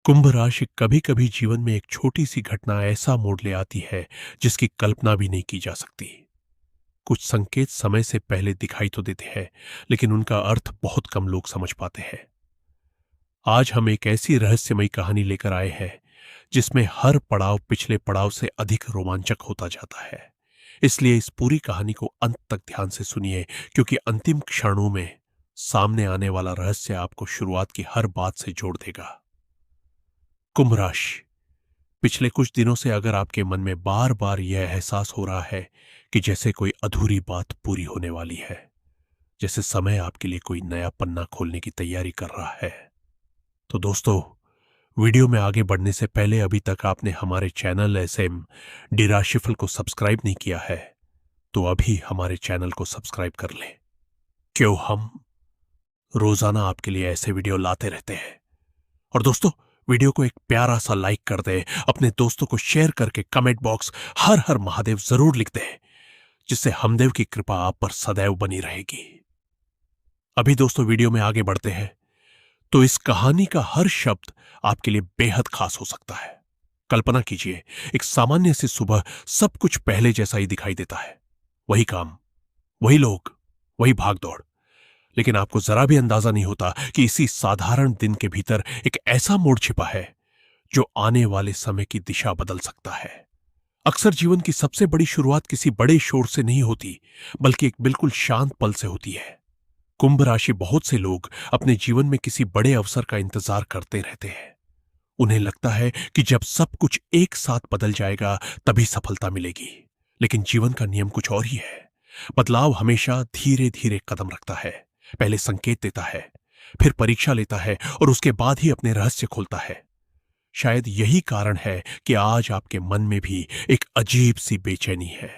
कुंभ राशि कभी कभी जीवन में एक छोटी सी घटना ऐसा मोड़ ले आती है जिसकी कल्पना भी नहीं की जा सकती। कुछ संकेत समय से पहले दिखाई तो देते हैं, लेकिन उनका अर्थ बहुत कम लोग समझ पाते हैं। आज हम एक ऐसी रहस्यमयी कहानी लेकर आए हैं जिसमें हर पड़ाव पिछले पड़ाव से अधिक रोमांचक होता जाता है। इसलिए इस पूरी कहानी को अंत तक ध्यान से सुनिए, क्योंकि अंतिम क्षणों में सामने आने वाला रहस्य आपको शुरुआत की हर बात से जोड़ देगा। कुंभ राशि, पिछले कुछ दिनों से अगर आपके मन में बार बार यह एहसास हो रहा है कि जैसे कोई अधूरी बात पूरी होने वाली है, जैसे समय आपके लिए कोई नया पन्ना खोलने की तैयारी कर रहा है, तो दोस्तों, वीडियो में आगे बढ़ने से पहले अभी तक आपने हमारे चैनल एसएम डी राशिफल को सब्सक्राइब नहीं किया है, तो अभी हमारे चैनल को सब्सक्राइब कर लें, क्यों हम रोजाना आपके लिए ऐसे वीडियो लाते रहते हैं। और दोस्तों, वीडियो को एक प्यारा सा लाइक कर दे, अपने दोस्तों को शेयर करके कमेंट बॉक्स हर हर महादेव जरूर लिख दे, जिससे हमदेव की कृपा आप पर सदैव बनी रहेगी। अभी दोस्तों वीडियो में आगे बढ़ते हैं, तो इस कहानी का हर शब्द आपके लिए बेहद खास हो सकता है। कल्पना कीजिए, एक सामान्य सी सुबह, सब कुछ पहले जैसा ही दिखाई देता है। वही काम, वही लोग, वही भागदौड़, लेकिन आपको जरा भी अंदाजा नहीं होता कि इसी साधारण दिन के भीतर एक ऐसा मोड़ छिपा है जो आने वाले समय की दिशा बदल सकता है। अक्सर जीवन की सबसे बड़ी शुरुआत किसी बड़े शोर से नहीं होती, बल्कि एक बिल्कुल शांत पल से होती है। कुंभ राशि बहुत से लोग अपने जीवन में किसी बड़े अवसर का इंतजार करते रहते हैं। उन्हें लगता है कि जब सब कुछ एक साथ बदल जाएगा तभी सफलता मिलेगी, लेकिन जीवन का नियम कुछ और ही है। बदलाव हमेशा धीरे धीरे कदम रखता है, पहले संकेत देता है, फिर परीक्षा लेता है और उसके बाद ही अपने रहस्य खोलता है। शायद यही कारण है कि आज आपके मन में भी एक अजीब सी बेचैनी है।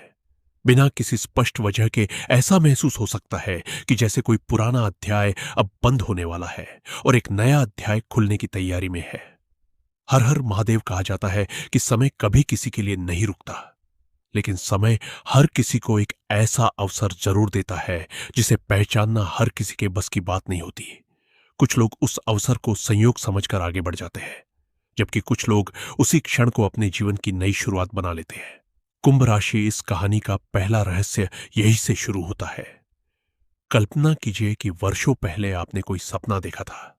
बिना किसी स्पष्ट वजह के ऐसा महसूस हो सकता है कि जैसे कोई पुराना अध्याय अब बंद होने वाला है और एक नया अध्याय खुलने की तैयारी में है। हर हर महादेव कहा जाता है कि समय कभी किसी के लिए नहीं रुकता, लेकिन समय हर किसी को एक ऐसा अवसर जरूर देता है जिसे पहचानना हर किसी के बस की बात नहीं होती। कुछ लोग उस अवसर को संयोग समझकर आगे बढ़ जाते हैं, जबकि कुछ लोग उसी क्षण को अपने जीवन की नई शुरुआत बना लेते हैं। कुंभ राशि इस कहानी का पहला रहस्य यही से शुरू होता है। कल्पना कीजिए कि वर्षों पहले आपने कोई सपना देखा था।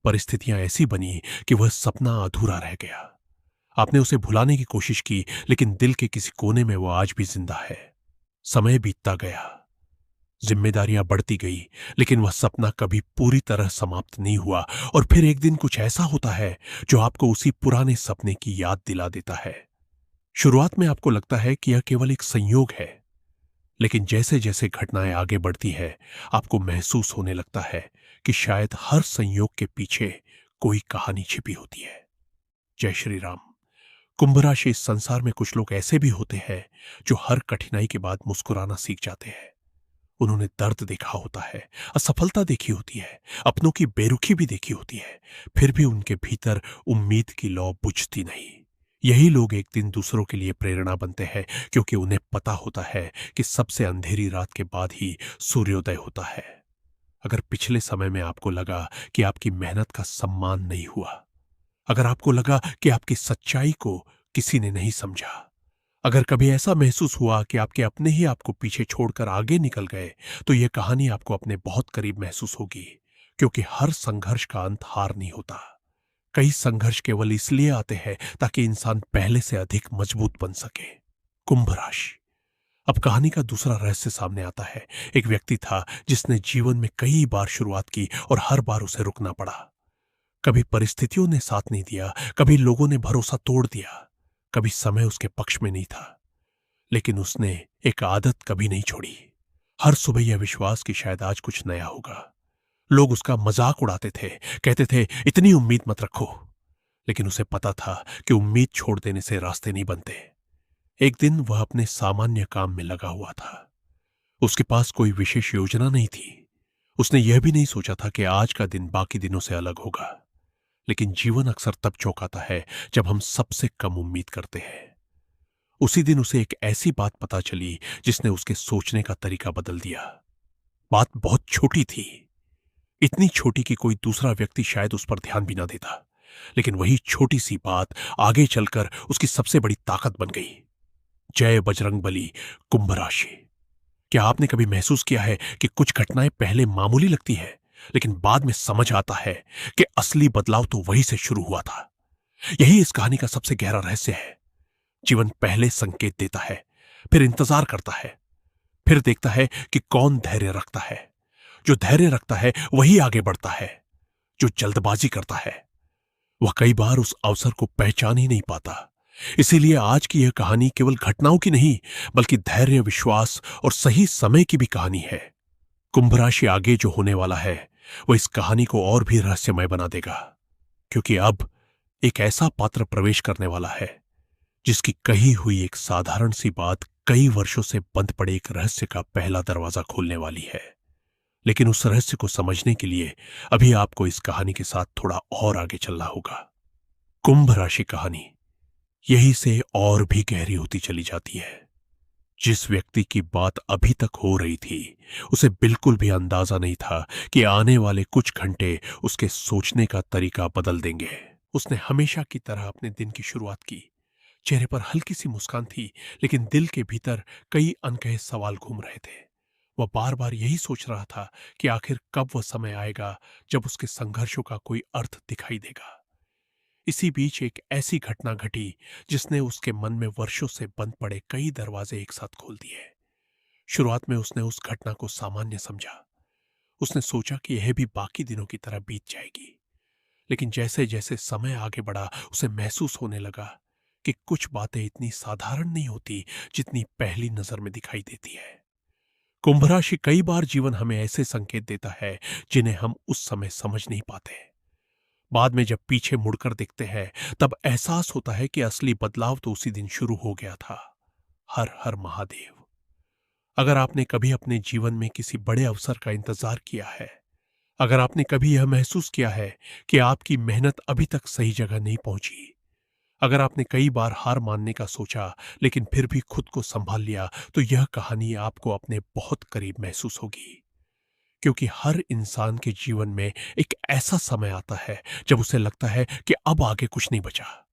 परिस्थितियां ऐसी बनी कि वह सपना अधूरा रह गया। आपने उसे भुलाने की कोशिश की, लेकिन दिल के किसी कोने में वह आज भी जिंदा है। समय बीतता गया, जिम्मेदारियां बढ़ती गई, लेकिन वह सपना कभी पूरी तरह समाप्त नहीं हुआ। और फिर एक दिन कुछ ऐसा होता है जो आपको उसी पुराने सपने की याद दिला देता है। शुरुआत में आपको लगता है कि यह केवल एक संयोग है, लेकिन जैसे जैसे घटनाएं आगे बढ़ती है, आपको महसूस होने लगता है कि शायद हर संयोग के पीछे कोई कहानी छिपी होती है। जय श्री राम। कुंभ राशि, इस संसार में कुछ लोग ऐसे भी होते हैं जो हर कठिनाई के बाद मुस्कुराना सीख जाते हैं। उन्होंने दर्द देखा होता है, असफलता देखी होती है, अपनों की बेरुखी भी देखी होती है, फिर भी उनके भीतर उम्मीद की लौ बुझती नहीं। यही लोग एक दिन दूसरों के लिए प्रेरणा बनते हैं, क्योंकि उन्हें पता होता है कि सबसे अंधेरी रात के बाद ही सूर्योदय होता है। अगर पिछले समय में आपको लगा कि आपकी मेहनत का सम्मान नहीं हुआ, अगर आपको लगा कि आपकी सच्चाई को किसी ने नहीं समझा, अगर कभी ऐसा महसूस हुआ कि आपके अपने ही आपको पीछे छोड़कर आगे निकल गए, तो यह कहानी आपको अपने बहुत करीब महसूस होगी, क्योंकि हर संघर्ष का अंत हार नहीं होता। कई संघर्ष केवल इसलिए आते हैं ताकि इंसान पहले से अधिक मजबूत बन सके। कुंभ राशि, अब कहानी का दूसरा रहस्य सामने आता है। एक व्यक्ति था जिसने जीवन में कई बार शुरुआत की और हर बार उसे रुकना पड़ा। कभी परिस्थितियों ने साथ नहीं दिया, कभी लोगों ने भरोसा तोड़ दिया, कभी समय उसके पक्ष में नहीं था, लेकिन उसने एक आदत कभी नहीं छोड़ी। हर सुबह यह विश्वास कि शायद आज कुछ नया होगा। लोग उसका मजाक उड़ाते थे, कहते थे इतनी उम्मीद मत रखो, लेकिन उसे पता था कि उम्मीद छोड़ देने से रास्ते नहीं बनते। एक दिन वह अपने सामान्य काम में लगा हुआ था। उसके पास कोई विशेष योजना नहीं थी। उसने यह भी नहीं सोचा था कि आज का दिन बाकी दिनों से अलग होगा। लेकिन जीवन अक्सर तब चौंकाता है जब हम सबसे कम उम्मीद करते हैं। उसी दिन उसे एक ऐसी बात पता चली जिसने उसके सोचने का तरीका बदल दिया। बात बहुत छोटी थी, इतनी छोटी कि कोई दूसरा व्यक्ति शायद उस पर ध्यान भी ना देता, लेकिन वही छोटी सी बात आगे चलकर उसकी सबसे बड़ी ताकत बन गई। जय बजरंगबली। कुंभ राशि। क्या आपने कभी महसूस किया है कि कुछ घटनाएं पहले मामूली लगती है, लेकिन बाद में समझ आता है कि असली बदलाव तो वहीं से शुरू हुआ था? यही इस कहानी का सबसे गहरा रहस्य है। जीवन पहले संकेत देता है, फिर इंतजार करता है, फिर देखता है कि कौन धैर्य रखता है। जो धैर्य रखता है वही आगे बढ़ता है। जो जल्दबाजी करता है वह कई बार उस अवसर को पहचान ही नहीं पाता। इसीलिए आज की यह कहानी केवल घटनाओं की नहीं, बल्कि धैर्य, विश्वास और सही समय की भी कहानी है। कुंभ राशि आगे जो होने वाला है वह इस कहानी को और भी रहस्यमय बना देगा, क्योंकि अब एक ऐसा पात्र प्रवेश करने वाला है जिसकी कही हुई एक साधारण सी बात कई वर्षों से बंद पड़े एक रहस्य का पहला दरवाजा खोलने वाली है। लेकिन उस रहस्य को समझने के लिए अभी आपको इस कहानी के साथ थोड़ा और आगे चलना होगा। कुंभ राशि कहानी यही से और भी गहरी होती चली जाती है। जिस व्यक्ति की बात अभी तक हो रही थी, उसे बिल्कुल भी अंदाजा नहीं था कि आने वाले कुछ घंटे उसके सोचने का तरीका बदल देंगे। उसने हमेशा की तरह अपने दिन की शुरुआत की। चेहरे पर हल्की सी मुस्कान थी, लेकिन दिल के भीतर कई अनकहे सवाल घूम रहे थे। वह बार बार यही सोच रहा था कि आखिर कब वह समय आएगा जब उसके संघर्षों का कोई अर्थ दिखाई देगा। इसी बीच एक ऐसी घटना घटी जिसने उसके मन में वर्षों से बंद पड़े कई दरवाजे एक साथ खोल दिए। शुरुआत में उसने उस घटना को सामान्य समझा। उसने सोचा कि यह भी बाकी दिनों की तरह बीत जाएगी। लेकिन जैसे जैसे समय आगे बढ़ा, उसे महसूस होने लगा कि कुछ बातें इतनी साधारण नहीं होती जितनी पहली नजर में दिखाई देती है। कुंभ राशि कई बार जीवन हमें ऐसे संकेत देता है जिन्हें हम उस समय समझ नहीं पाते। बाद में जब पीछे मुड़कर देखते हैं, तब एहसास होता है कि असली बदलाव तो उसी दिन शुरू हो गया था। हर हर महादेव। अगर आपने कभी अपने जीवन में किसी बड़े अवसर का इंतजार किया है, अगर आपने कभी यह महसूस किया है कि आपकी मेहनत अभी तक सही जगह नहीं पहुंची, अगर आपने कई बार हार मानने का सोचा लेकिन फिर भी खुद को संभाल लिया, तो यह कहानी आपको अपने बहुत करीब महसूस होगी। क्योंकि हर इंसान के जीवन में एक ऐसा समय आता है जब उसे लगता है कि अब आगे कुछ नहीं बचा।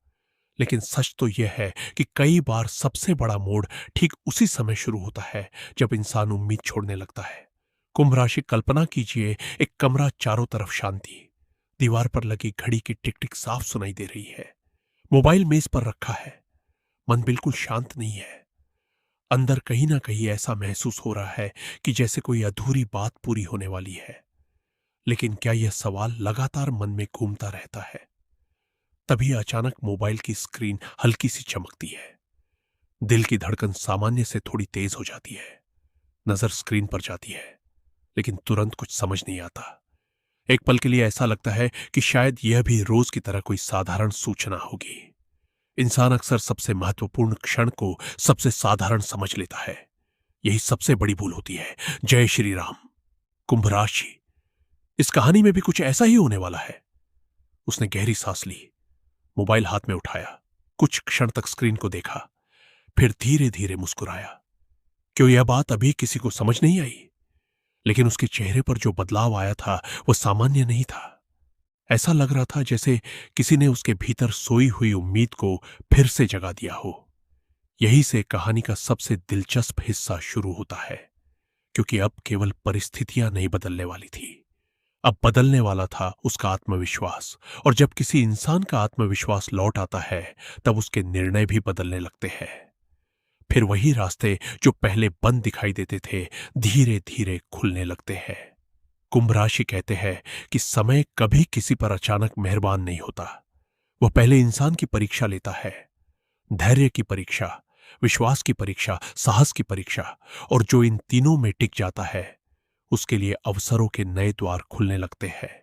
लेकिन सच तो यह है कि कई बार सबसे बड़ा मोड़ ठीक उसी समय शुरू होता है जब इंसान उम्मीद छोड़ने लगता है। कुंभ राशि, कल्पना कीजिए, एक कमरा, चारों तरफ शांति, दीवार पर लगी घड़ी की टिक टिक साफ सुनाई दे रही है, मोबाइल मेज पर रखा है, मन बिल्कुल शांत नहीं है। अंदर कहीं ना कहीं ऐसा महसूस हो रहा है कि जैसे कोई अधूरी बात पूरी होने वाली है। लेकिन क्या यह सवाल लगातार मन में घूमता रहता है? तभी अचानक मोबाइल की स्क्रीन हल्की सी चमकती है। दिल की धड़कन सामान्य से थोड़ी तेज हो जाती है। नजर स्क्रीन पर जाती है, लेकिन तुरंत कुछ समझ नहीं आता। एक पल के लिए ऐसा लगता है कि शायद यह भी रोज की तरह कोई साधारण सूचना होगी। इंसान अक्सर सबसे महत्वपूर्ण क्षण को सबसे साधारण समझ लेता है। यही सबसे बड़ी भूल होती है। जय श्री राम। कुंभ राशि, इस कहानी में भी कुछ ऐसा ही होने वाला है। उसने गहरी सांस ली, मोबाइल हाथ में उठाया, कुछ क्षण तक स्क्रीन को देखा, फिर धीरे धीरे मुस्कुराया। क्यों यह बात अभी किसी को समझ नहीं आई, लेकिन उसके चेहरे पर जो बदलाव आया था वह सामान्य नहीं था। ऐसा लग रहा था जैसे किसी ने उसके भीतर सोई हुई उम्मीद को फिर से जगा दिया हो। यही से कहानी का सबसे दिलचस्प हिस्सा शुरू होता है, क्योंकि अब केवल परिस्थितियां नहीं बदलने वाली थी, अब बदलने वाला था उसका आत्मविश्वास। और जब किसी इंसान का आत्मविश्वास लौट आता है, तब उसके निर्णय भी बदलने लगते हैं। फिर वही रास्ते जो पहले बंद दिखाई देते थे, धीरे धीरे खुलने लगते हैं। कुंभ राशि कहते हैं कि समय कभी किसी पर अचानक मेहरबान नहीं होता। वह पहले इंसान की परीक्षा लेता है, धैर्य की परीक्षा, विश्वास की परीक्षा, साहस की परीक्षा। और जो इन तीनों में टिक जाता है, उसके लिए अवसरों के नए द्वार खुलने लगते हैं।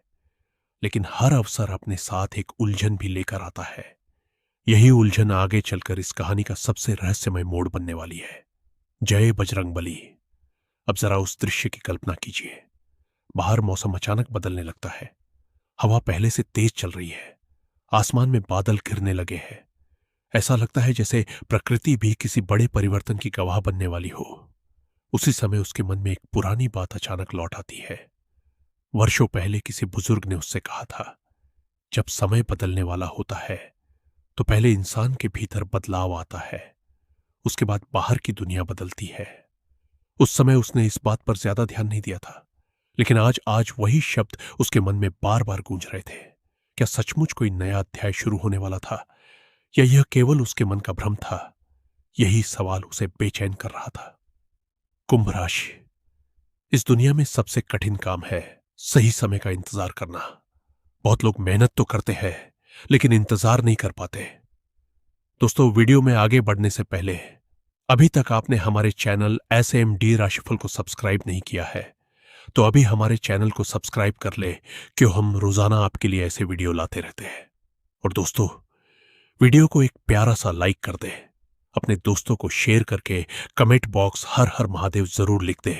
लेकिन हर अवसर अपने साथ एक उलझन भी लेकर आता है। यही उलझन आगे चलकर इस कहानी का सबसे रहस्यमय मोड़ बनने वाली है। जय बजरंगबली। अब जरा उस दृश्य की कल्पना कीजिए। बाहर मौसम अचानक बदलने लगता है। हवा पहले से तेज चल रही है, आसमान में बादल घिरने लगे हैं। ऐसा लगता है जैसे प्रकृति भी किसी बड़े परिवर्तन की गवाह बनने वाली हो। उसी समय उसके मन में एक पुरानी बात अचानक लौट आती है। वर्षों पहले किसी बुजुर्ग ने उससे कहा था जब समय बदलने वाला होता है तो पहले इंसान के भीतर बदलाव आता है, उसके बाद बाहर की दुनिया बदलती है। उस समय उसने इस बात पर ज्यादा ध्यान नहीं दिया था, लेकिन आज आज वही शब्द उसके मन में बार बार गूंज रहे थे। क्या सचमुच कोई नया अध्याय शुरू होने वाला था, या यह केवल उसके मन का भ्रम था? यही सवाल उसे बेचैन कर रहा था। कुंभ राशि। इस दुनिया में सबसे कठिन काम है सही समय का इंतजार करना। बहुत लोग मेहनत तो करते हैं, लेकिन इंतजार नहीं कर पाते। दोस्तों, वीडियो में आगे बढ़ने से पहले अभी तक आपने हमारे चैनल SMD राशिफल को सब्सक्राइब नहीं किया है तो अभी हमारे चैनल को सब्सक्राइब कर ले, क्यों हम रोजाना आपके लिए ऐसे वीडियो लाते रहते हैं। और दोस्तों, वीडियो को एक प्यारा सा लाइक कर दे, अपने दोस्तों को शेयर करके कमेंट बॉक्स हर हर महादेव जरूर लिख दे,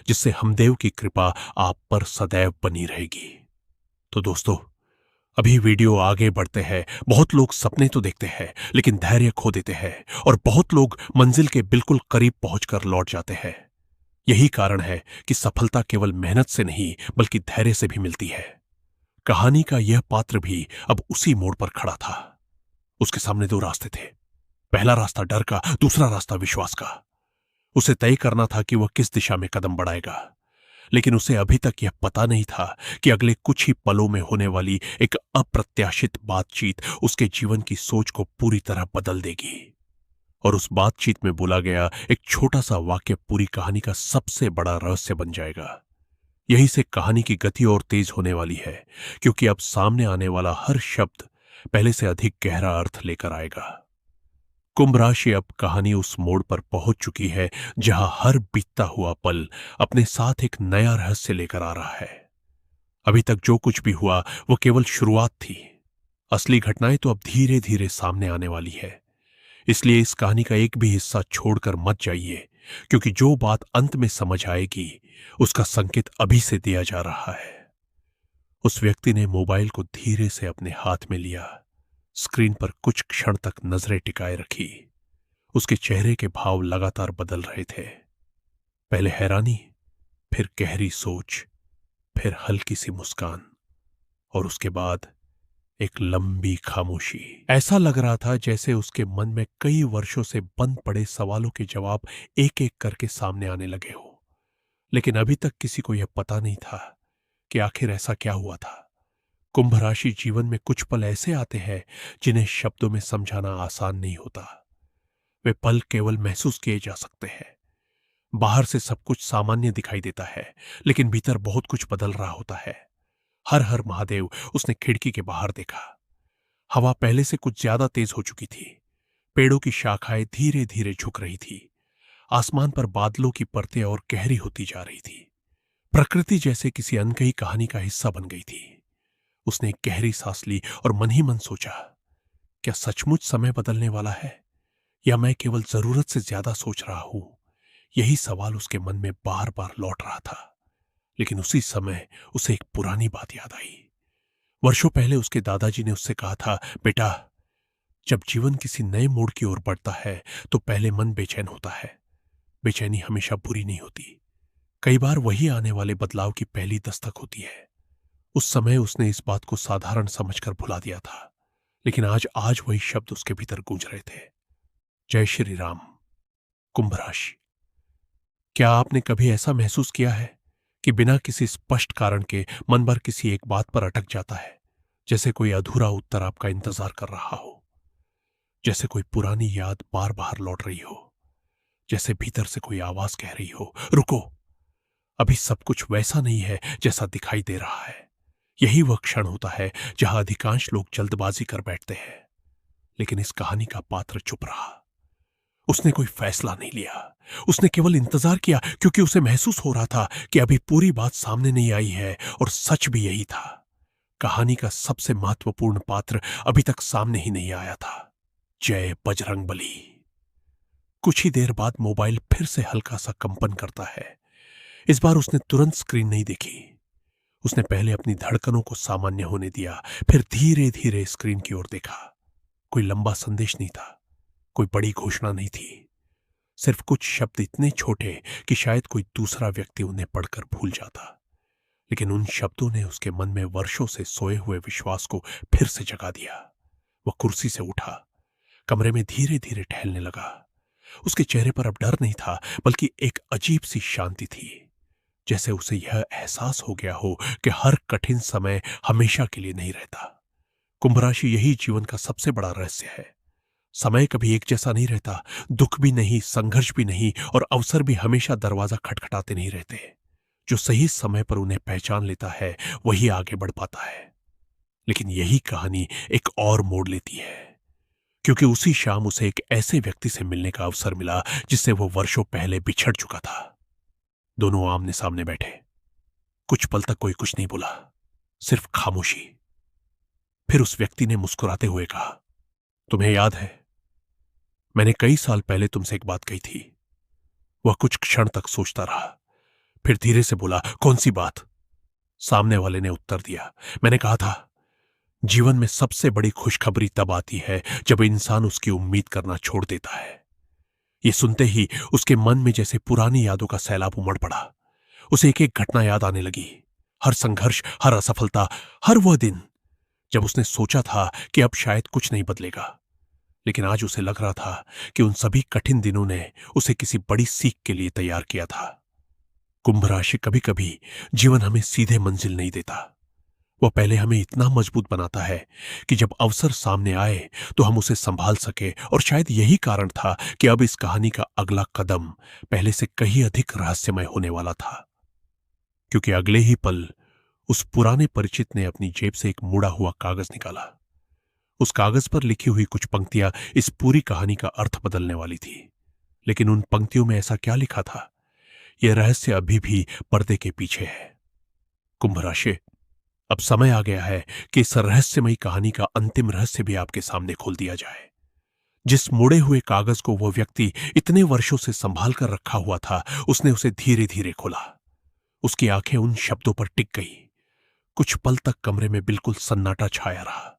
जिससे हमदेव की कृपा आप पर सदैव बनी रहेगी। तो दोस्तों, अभी वीडियो आगे बढ़ते हैं। बहुत लोग सपने तो देखते हैं, लेकिन धैर्य खो देते हैं, और बहुत लोग मंजिल के बिल्कुल करीब पहुंचकर लौट जाते हैं। यही कारण है कि सफलता केवल मेहनत से नहीं बल्कि धैर्य से भी मिलती है। कहानी का यह पात्र भी अब उसी मोड़ पर खड़ा था। उसके सामने दो रास्ते थे। पहला रास्ता डर का, दूसरा रास्ता विश्वास का। उसे तय करना था कि वह किस दिशा में कदम बढ़ाएगा, लेकिन उसे अभी तक यह पता नहीं था कि अगले कुछ ही पलों में होने वाली एक अप्रत्याशित बातचीत उसके जीवन की सोच को पूरी तरह बदल देगी। और उस बातचीत में बोला गया एक छोटा सा वाक्य पूरी कहानी का सबसे बड़ा रहस्य बन जाएगा। यही से कहानी की गति और तेज होने वाली है, क्योंकि अब सामने आने वाला हर शब्द पहले से अधिक गहरा अर्थ लेकर आएगा। कुंभ राशि। अब कहानी उस मोड़ पर पहुंच चुकी है जहां हर बीतता हुआ पल अपने साथ एक नया रहस्य लेकर आ रहा है। अभी तक जो कुछ भी हुआ वो केवल शुरुआत थी। असली घटनाएं तो अब धीरे धीरे सामने आने वाली है। इसलिए इस कहानी का एक भी हिस्सा छोड़कर मत जाइए, क्योंकि जो बात अंत में समझ आएगी उसका संकेत अभी से दिया जा रहा है। उस व्यक्ति ने मोबाइल को धीरे से अपने हाथ में लिया, स्क्रीन पर कुछ क्षण तक नजरें टिकाए रखी। उसके चेहरे के भाव लगातार बदल रहे थे। पहले हैरानी, फिर गहरी सोच, फिर हल्की सी मुस्कान, और उसके बाद एक लंबी खामोशी। ऐसा लग रहा था जैसे उसके मन में कई वर्षों से बंद पड़े सवालों के जवाब एक एक करके सामने आने लगे हो। लेकिन अभी तक किसी को यह पता नहीं था कि आखिर ऐसा क्या हुआ था। कुंभ राशि। जीवन में कुछ पल ऐसे आते हैं जिन्हें शब्दों में समझाना आसान नहीं होता। वे पल केवल महसूस किए जा सकते हैं। बाहर से सब कुछ सामान्य दिखाई देता है, लेकिन भीतर बहुत कुछ बदल रहा होता है। हर हर महादेव। उसने खिड़की के बाहर देखा। हवा पहले से कुछ ज्यादा तेज हो चुकी थी। पेड़ों की शाखाएं धीरे धीरे झुक रही थी। आसमान पर बादलों की परतें और गहरी होती जा रही थी। प्रकृति जैसे किसी अनकही कहानी का हिस्सा बन गई थी। उसने एक गहरी सांस ली और मन ही मन सोचा, क्या सचमुच समय बदलने वाला है, या मैं केवल जरूरत से ज्यादा सोच रहा हूं? यही सवाल उसके मन में बार बार लौट रहा था। लेकिन उसी समय उसे एक पुरानी बात याद आई। वर्षों पहले उसके दादाजी ने उससे कहा था, बेटा, जब जीवन किसी नए मोड़ की ओर बढ़ता है तो पहले मन बेचैन होता है। बेचैनी हमेशा बुरी नहीं होती। कई बार वही आने वाले बदलाव की पहली दस्तक होती है। उस समय उसने इस बात को साधारण समझकर भुला दिया था, लेकिन आज आज वही शब्द उसके भीतर गूंज रहे थे। जय श्री राम। कुंभ राशि। क्या आपने कभी ऐसा महसूस किया है कि बिना किसी स्पष्ट कारण के मन भर किसी एक बात पर अटक जाता है, जैसे कोई अधूरा उत्तर आपका इंतजार कर रहा हो, जैसे कोई पुरानी याद बार बार लौट रही हो, जैसे भीतर से कोई आवाज कह रही हो, रुको, अभी सब कुछ वैसा नहीं है जैसा दिखाई दे रहा है। यही वह क्षण होता है जहां अधिकांश लोग जल्दबाजी कर बैठते हैं। लेकिन इस कहानी का पात्र चुप रहा। उसने कोई फैसला नहीं लिया। उसने केवल इंतजार किया, क्योंकि उसे महसूस हो रहा था कि अभी पूरी बात सामने नहीं आई है। और सच भी यही था। कहानी का सबसे महत्वपूर्ण पात्र अभी तक सामने ही नहीं आया था। जय बजरंगबली। कुछ ही देर बाद मोबाइल फिर से हल्का सा कंपन करता है। इस बार उसने तुरंत स्क्रीन नहीं देखी। उसने पहले अपनी धड़कनों को सामान्य होने दिया, फिर धीरे धीरे स्क्रीन की ओर देखा। कोई लंबा संदेश नहीं था, कोई बड़ी घोषणा नहीं थी। सिर्फ कुछ शब्द इतने छोटे कि शायद कोई दूसरा व्यक्ति उन्हें पढ़कर भूल जाता। लेकिन उन शब्दों ने उसके मन में वर्षों से सोए हुए विश्वास को फिर से जगा दिया। वह कुर्सी से उठा, कमरे में धीरे धीरे टहलने लगा। उसके चेहरे पर अब डर नहीं था, बल्कि एक अजीब सी शांति थी, जैसे उसे यह एहसास हो गया हो कि हर कठिन समय हमेशा के लिए नहीं रहता। कुंभ राशि, यही जीवन का सबसे बड़ा रहस्य है। समय कभी एक जैसा नहीं रहता, दुख भी नहीं, संघर्ष भी नहीं, और अवसर भी हमेशा दरवाजा खटखटाते नहीं रहते। जो सही समय पर उन्हें पहचान लेता है वही आगे बढ़ पाता है। लेकिन यही कहानी एक और मोड़ लेती है, क्योंकि उसी शाम उसे एक ऐसे व्यक्ति से मिलने का अवसर मिला जिससे वो वर्षों पहले बिछड़ चुका था। दोनों आमने सामने बैठे। कुछ पल तक कोई कुछ नहीं बोला, सिर्फ खामोशी। फिर उस व्यक्ति ने मुस्कुराते हुए कहा, तुम्हें याद है, मैंने कई साल पहले तुमसे एक बात कही थी। वह कुछ क्षण तक सोचता रहा, फिर धीरे से बोला, कौन सी बात? सामने वाले ने उत्तर दिया, मैंने कहा था, जीवन में सबसे बड़ी खुशखबरी तब आती है जब इंसान उसकी उम्मीद करना छोड़ देता है। यह सुनते ही उसके मन में जैसे पुरानी यादों का सैलाब उमड़ पड़ा। उसे एक एक घटना याद आने लगी, हर संघर्ष, हर असफलता, हर वह दिन जब उसने सोचा था कि अब शायद कुछ नहीं बदलेगा। लेकिन आज उसे लग रहा था कि उन सभी कठिन दिनों ने उसे किसी बड़ी सीख के लिए तैयार किया था। कुंभ राशि, कभी कभी जीवन हमें सीधे मंजिल नहीं देता। वह पहले हमें इतना मजबूत बनाता है कि जब अवसर सामने आए तो हम उसे संभाल सके। और शायद यही कारण था कि अब इस कहानी का अगला कदम पहले से कहीं अधिक रहस्यमय होने वाला था, क्योंकि अगले ही पल उस पुराने परिचित ने अपनी जेब से एक मुड़ा हुआ कागज निकाला। उस कागज पर लिखी हुई कुछ पंक्तियां इस पूरी कहानी का अर्थ बदलने वाली थी। लेकिन उन पंक्तियों में ऐसा क्या लिखा था, यह रहस्य अभी भी पर्दे के पीछे है। कुंभ राशि, अब समय आ गया है कि इस रहस्यमयी कहानी का अंतिम रहस्य भी आपके सामने खोल दिया जाए। जिस मुड़े हुए कागज को वह व्यक्ति इतने वर्षों से संभाल कर रखा हुआ था, उसने उसे धीरे धीरे खोला। उसकी आंखें उन शब्दों पर टिक गई। कुछ पल तक कमरे में बिल्कुल सन्नाटा छाया रहा।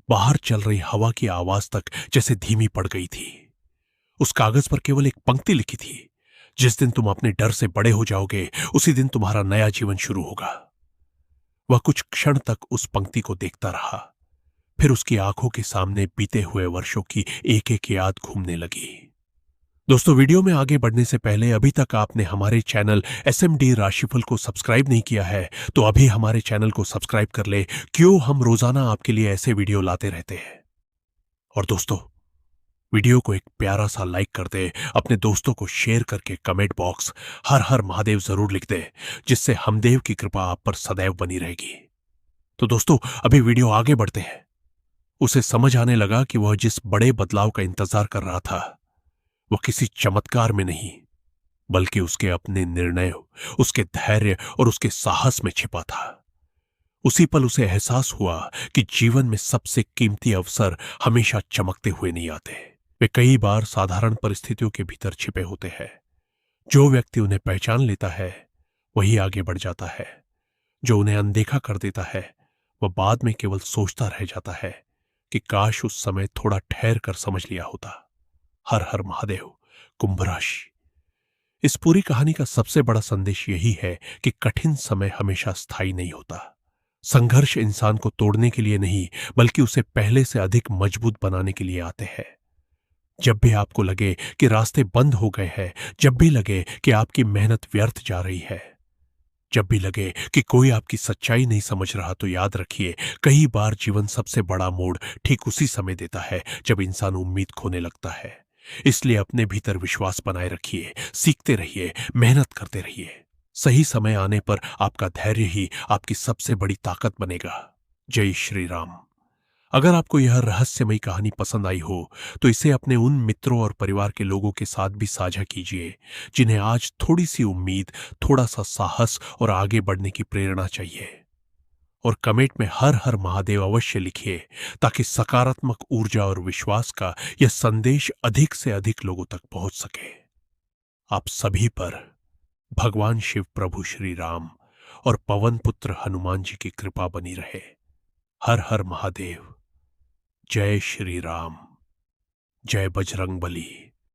बाहर चल रही हवा की आवाज तक जैसे धीमी पड़ गई थी। उस कागज पर केवल एक पंक्ति लिखी थी, जिस दिन तुम अपने डर से बड़े हो जाओगे, उसी दिन तुम्हारा नया जीवन शुरू होगा। वह कुछ क्षण तक उस पंक्ति को देखता रहा, फिर उसकी आंखों के सामने बीते हुए वर्षों की एक एक याद घूमने लगी। दोस्तों, वीडियो में आगे बढ़ने से पहले अभी तक आपने हमारे चैनल एसएमडी राशिफल को सब्सक्राइब नहीं किया है तो अभी हमारे चैनल को सब्सक्राइब कर ले, क्यों हम रोजाना आपके लिए ऐसे वीडियो लाते रहते हैं। और दोस्तों, वीडियो को एक प्यारा सा लाइक कर दे, अपने दोस्तों को शेयर करके कमेंट बॉक्स हर हर महादेव जरूर लिख दे, जिससे हमदेव की कृपा आप पर सदैव बनी रहेगी। तो दोस्तों, अभी वीडियो आगे बढ़ते हैं। उसे समझ आने लगा कि वह जिस बड़े बदलाव का इंतजार कर रहा था, वह किसी चमत्कार में नहीं, बल्कि उसके अपने निर्णय, उसके धैर्य और उसके साहस में छिपा था। उसी पल उसे एहसास हुआ कि जीवन में सबसे कीमती अवसर हमेशा चमकते हुए नहीं आते। वे कई बार साधारण परिस्थितियों के भीतर छिपे होते हैं। जो व्यक्ति उन्हें पहचान लेता है वही आगे बढ़ जाता है। जो उन्हें अनदेखा कर देता है वह बाद में केवल सोचता रह जाता है कि काश उस समय थोड़ा ठहर कर समझ लिया होता। हर हर महादेव। कुंभ राशि, इस पूरी कहानी का सबसे बड़ा संदेश यही है कि कठिन समय हमेशा स्थायी नहीं होता। संघर्ष इंसान को तोड़ने के लिए नहीं, बल्कि उसे पहले से अधिक मजबूत बनाने के लिए आते हैं। जब भी आपको लगे कि रास्ते बंद हो गए हैं, जब भी लगे कि आपकी मेहनत व्यर्थ जा रही है, जब भी लगे कि कोई आपकी सच्चाई नहीं समझ रहा, तो याद रखिए, कई बार जीवन सबसे बड़ा मोड़ ठीक उसी समय देता है जब इंसान उम्मीद खोने लगता है। इसलिए अपने भीतर विश्वास बनाए रखिए, सीखते रहिए, मेहनत करते रहिए। सही समय आने पर आपका धैर्य ही आपकी सबसे बड़ी ताकत बनेगा। जय श्री राम। अगर आपको यह रहस्यमयी कहानी पसंद आई हो तो इसे अपने उन मित्रों और परिवार के लोगों के साथ भी साझा कीजिए जिन्हें आज थोड़ी सी उम्मीद, थोड़ा सा साहस और आगे बढ़ने की प्रेरणा चाहिए। और कमेंट में हर हर महादेव अवश्य लिखिए, ताकि सकारात्मक ऊर्जा और विश्वास का यह संदेश अधिक से अधिक लोगों तक पहुंच सके। आप सभी पर भगवान शिव, प्रभु श्री राम और पवन पुत्र हनुमान जी की कृपा बनी रहे। हर हर महादेव। जय श्री राम। जय बजरंग बली।